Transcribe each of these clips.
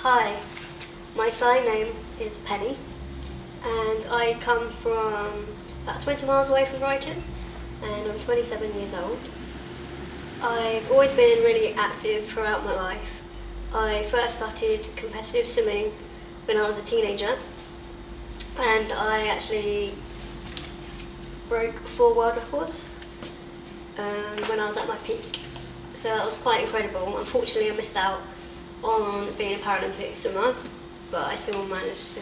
Hi, my surname is Penny and I come from about 20 miles away from Brighton and I'm 27 years old. I've always been really active throughout my life. I first started competitive swimming when I was a teenager and I actually broke 4 world records when I was at my peak. So that was quite incredible. Unfortunately I missed out on being a Paralympic swimmer, but I still managed to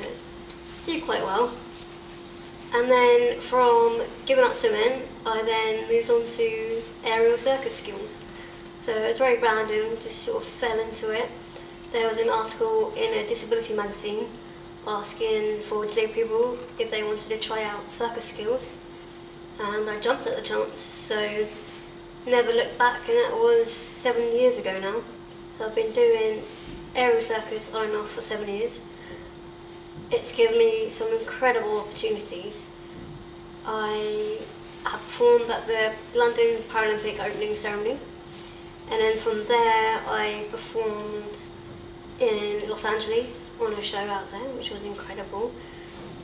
do quite well. And then from giving up swimming, I then moved on to aerial circus skills. So it was very random, just sort of fell into it. There was an article in a disability magazine asking for disabled people if they wanted to try out circus skills, and I jumped at the chance, so never looked back, and that was 7 years ago now. So I've been doing aerial circus on and off for 7 years. It's given me some incredible opportunities. I have performed at the London Paralympic opening ceremony, and then from there I performed in Los Angeles on a show out there, which was incredible.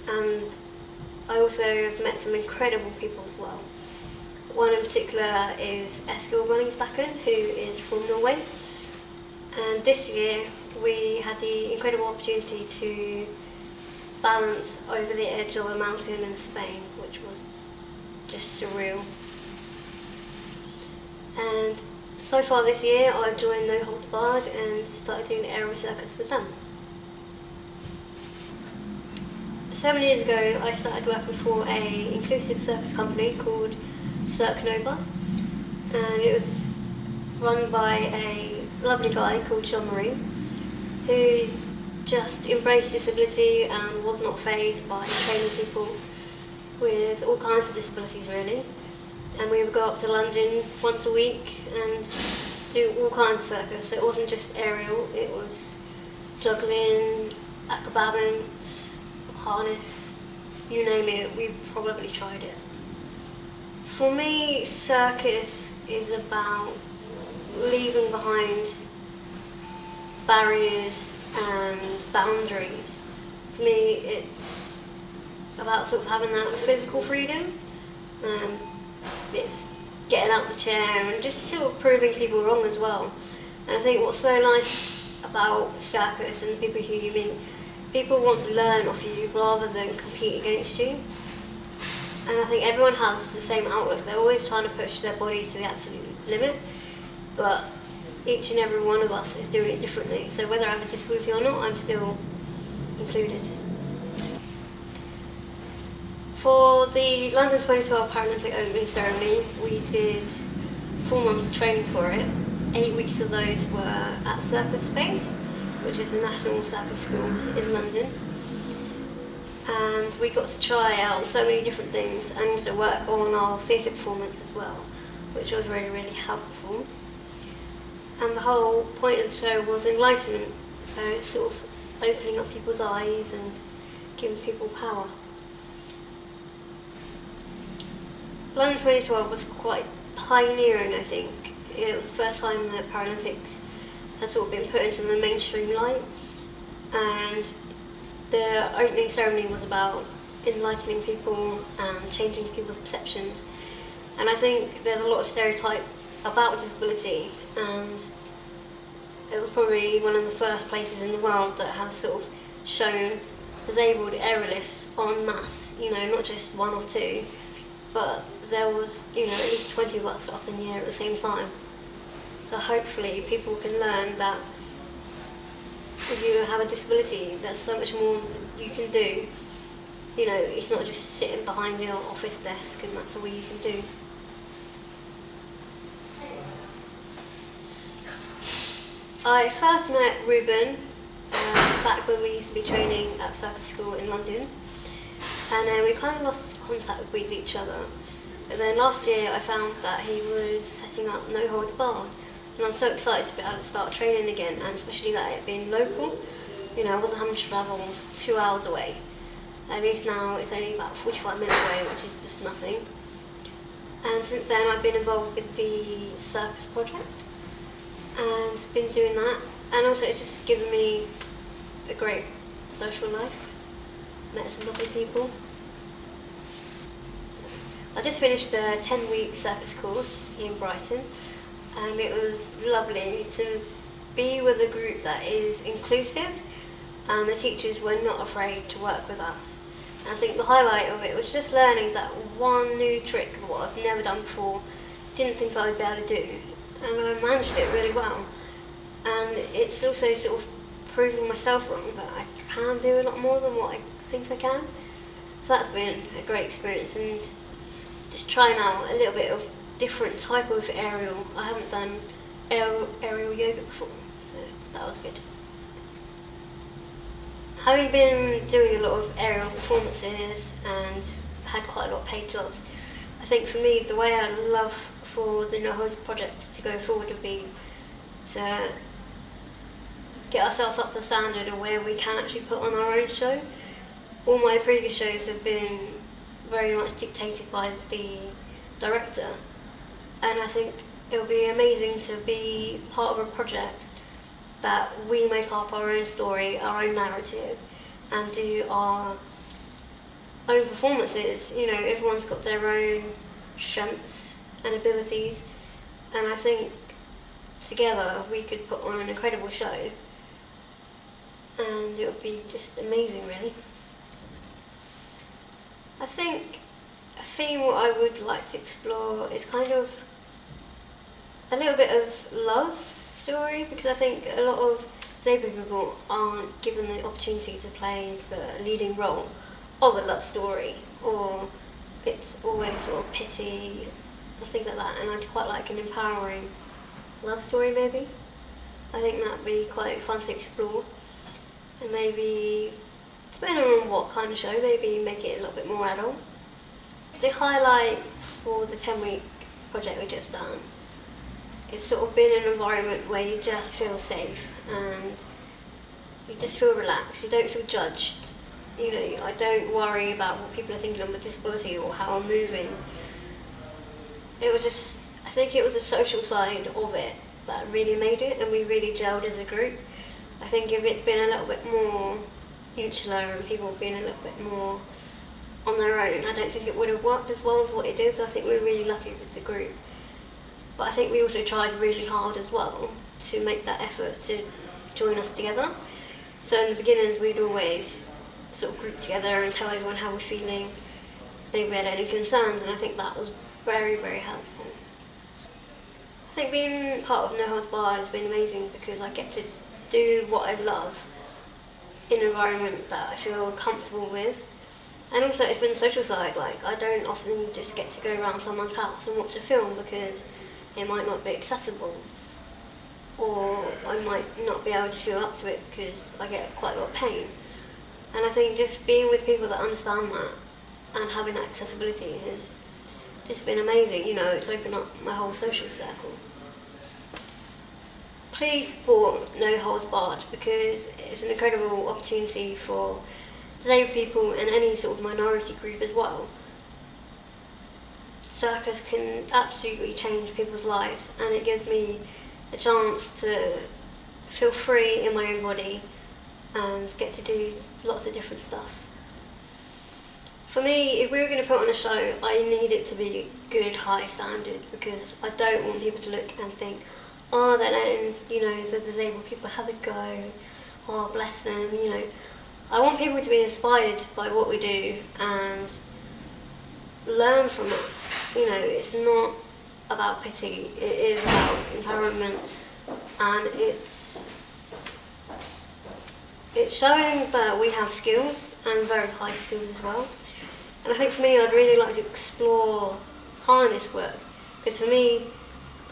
And I also have met some incredible people as well. One in particular is Eskil Runningsbakken, who is from Norway. And this year we had the incredible opportunity to balance over the edge of a mountain in Spain, which was just surreal. And so far this year I've joined No Holds Barred and started doing aerial circus with them. 7 years ago I started working for an inclusive circus company called Cirque Nova, and it was run by a lovely guy called John Marie, who just embraced disability and was not fazed by training people with all kinds of disabilities really. And we would go up to London once a week and do all kinds of circus. So it wasn't just aerial, it was juggling, acrobatics, harness, you name it, we've probably tried it. For me, circus is about leaving behind barriers and boundaries. For me, it's about sort of having that physical freedom. It's getting out of the chair and just sort of proving people wrong as well. And I think what's so nice about circus and the people who you meet, people want to learn off you rather than compete against you. And I think everyone has the same outlook. They're always trying to push their bodies to the absolute limit, but each and every one of us is doing it differently. So whether I have a disability or not, I'm still included. For the London 2012 Paralympic opening ceremony, we did 4 months of training for it. 8 weeks of those were at Circus Space, which is a national circus school in London. And we got to try out so many different things and also work on our theatre performance as well, which was really, really helpful. And the whole point of the show was enlightenment, so it's sort of opening up people's eyes and giving people power. London 2012 was quite pioneering, I think. It was the first time that Paralympics had sort of been put into the mainstream light, and the opening ceremony was about enlightening people and changing people's perceptions. And I think there's a lot of stereotype about disability, and it was probably one of the first places in the world that has sort of shown disabled aerialists en masse, not just 1 or 2, but there was, at least 20 of us up in the air at the same time. So hopefully people can learn that if you have a disability, there's so much more that you can do. It's not just sitting behind your office desk and that's all you can do. I first met Ruben back when we used to be training at circus school in London, and then we kind of lost contact with each other. But then last year I found that he was setting up No Holds Barred, and I'm so excited to be able to start training again, and especially that it being local. I wasn't having to travel 2 hours away. At least now it's only about 45 minutes away, which is just nothing. And since then I've been involved with the circus project and been doing that, and also it's just given me a great social life, met some lovely people. I just finished the 10-week circus course here in Brighton, and it was lovely to be with a group that is inclusive, and the teachers were not afraid to work with us. And I think the highlight of it was just learning that one new trick of what I've never done before, didn't think I would be able to do, and I managed it really well. And it's also sort of proving myself wrong that I can do a lot more than what I think I can. So that's been a great experience, and just trying out a little bit of different type of aerial. I haven't done aerial yoga before, so that was good. Having been doing a lot of aerial performances and had quite a lot of paid jobs, I think for me the way I'd love for the No Holds project to go forward would be to get ourselves up to the standard of where we can actually put on our own show. All my previous shows have been very much dictated by the director, and I think it would be amazing to be part of a project that we make up our own story, our own narrative, and do our own performances. You know, everyone's got their own strengths and abilities, and I think together we could put on an incredible show, and it would be just amazing, really. I think a theme what I would like to explore is kind of a little bit of love story, because I think a lot of disabled people aren't given the opportunity to play the leading role of a love story, or it's always sort of pity and things like that, and I'd quite like an empowering love story maybe. I think that'd be quite fun to explore, and maybe, depending on what kind of show, maybe make it a little bit more adult. The highlight for the 10-week project we just done, it's sort of been an environment where you just feel safe and you just feel relaxed, you don't feel judged. You know, I don't worry about what people are thinking of my disability or how I'm moving. It was just, I think it was the social side of it that really made it, and we really gelled as a group. I think if it's been a little bit more insular and people being a little bit more on their own, I don't think it would have worked as well as what it did. I think we're really lucky with the group. But I think we also tried really hard as well to make that effort to join us together. So in the beginnings we'd always sort of group together and tell everyone how we're feeling, and if we had any concerns, and I think that was very, very helpful. I think being part of No Holds Barred has been amazing because I get to do what I love in an environment that I feel comfortable with. And also it's been the social side, like I don't often just get to go around someone's house and watch a film because it might not be accessible, or I might not be able to feel up to it because I get quite a lot of pain. And I think just being with people that understand that and having that accessibility has just been amazing. You know, it's opened up my whole social circle. Please support No Holds Barred because it's an incredible opportunity for disabled people and any sort of minority group as well. Circus can absolutely change people's lives, and it gives me a chance to feel free in my own body and get to do lots of different stuff. For me, if we were going to put on a show, I need it to be good, high standard, because I don't want people to look and think, oh, they're letting, you know, the disabled people have a go, oh, bless them, you know. I want people to be inspired by what we do and learn from us. You know, it's not about pity, it is about empowerment, and it's showing that we have skills, and very high skills as well. And I think for me, I'd really like to explore harness work, because for me,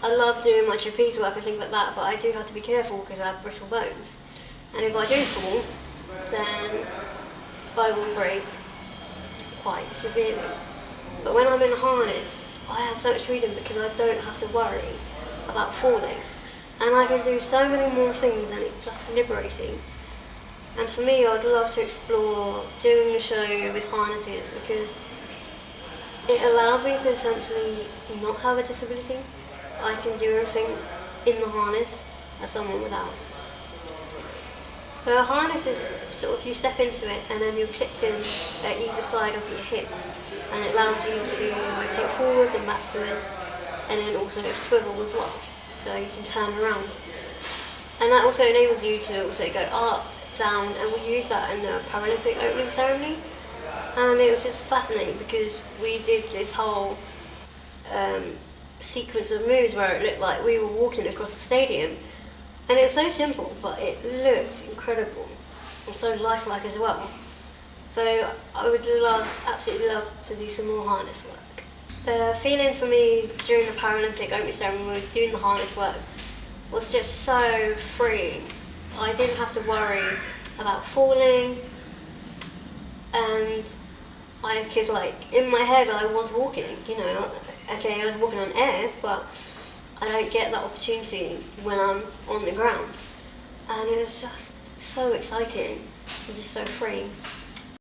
I love doing my trapeze work and things like that, but I do have to be careful because I have brittle bones. And if I do fall, then I will break quite severely. But when I'm in a harness, I have so much freedom because I don't have to worry about falling. And I can do so many more things, and it's just liberating. And for me, I'd love to explore doing a show with harnesses because it allows me to essentially not have a disability. I can do everything in the harness as someone without. So a harness is sort of, you step into it and then you're clipped in at either side of your hips, and it allows you to rotate forwards and backwards, and then also swivel as well, so you can turn around. And that also enables you to also go up, down, and we use that in the Paralympic opening ceremony. And it was just fascinating because we did this whole sequence of moves where it looked like we were walking across the stadium. And it was so simple, but it looked incredible and so lifelike as well. So I would absolutely love to do some more harness work. The feeling for me during the Paralympic opening ceremony when we were doing the harness work was just so freeing. I didn't have to worry about falling, and I could, in my head I was walking, okay, I was walking on air, but I don't get that opportunity when I'm on the ground. And it was just so exciting and just so freeing.